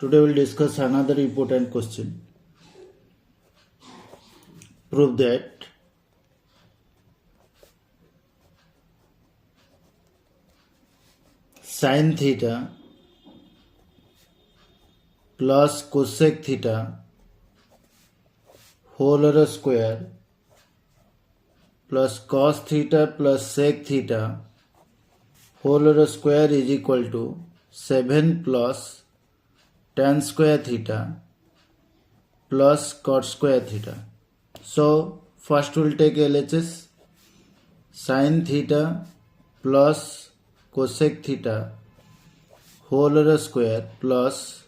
Today we'll discuss another important question. Prove that sin theta plus cosec theta whole square plus cos theta plus sec theta whole square is equal to 7 plus tan square theta plus cot square theta. So first we'll take LHS. Sin theta plus cosec theta whole square plus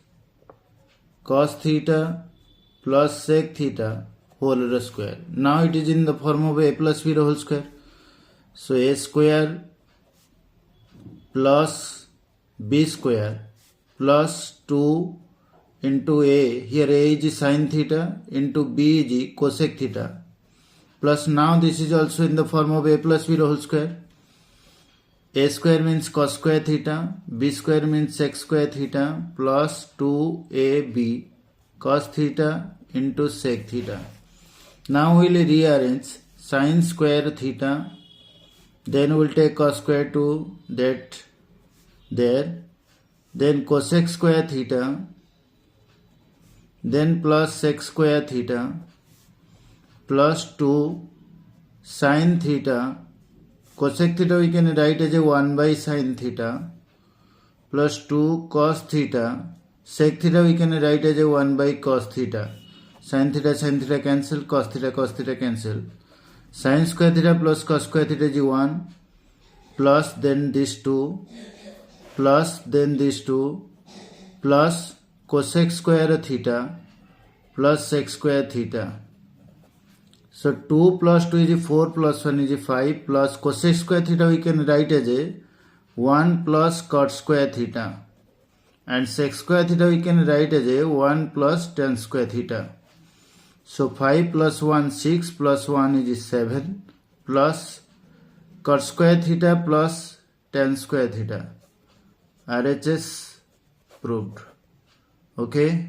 cos theta plus sec theta whole square. Now it is in the form of a plus b whole square. So a square plus b square plus 2 into a, here a is sin theta, into b is cosec theta, plus now this is also in the form of a plus b whole square. A square means cos square theta, b square means sec square theta, plus 2ab cos theta into sec theta. Now we will rearrange sin square theta, then we will take cos square to that there, then cosec square theta, then plus sec square theta, plus 2 sin theta. Cosec theta we can write as a 1 by sin theta, plus 2 cos theta. Sec theta we can write as a 1 by cos theta. Sin theta cancel, cos theta cancel. Sin square theta plus cos square theta is 1, plus then this 2, plus then this 2, plus cosec square theta plus sec square theta. So 2 plus 2 is 4 plus 1 is 5, plus cosec square theta we can write as a 1 plus cot square theta, and sec square theta we can write as a 1 plus tan square theta. So 5 plus 1 6 plus 1 is 7, plus cot square theta plus tan square theta. RHS proved. Okay.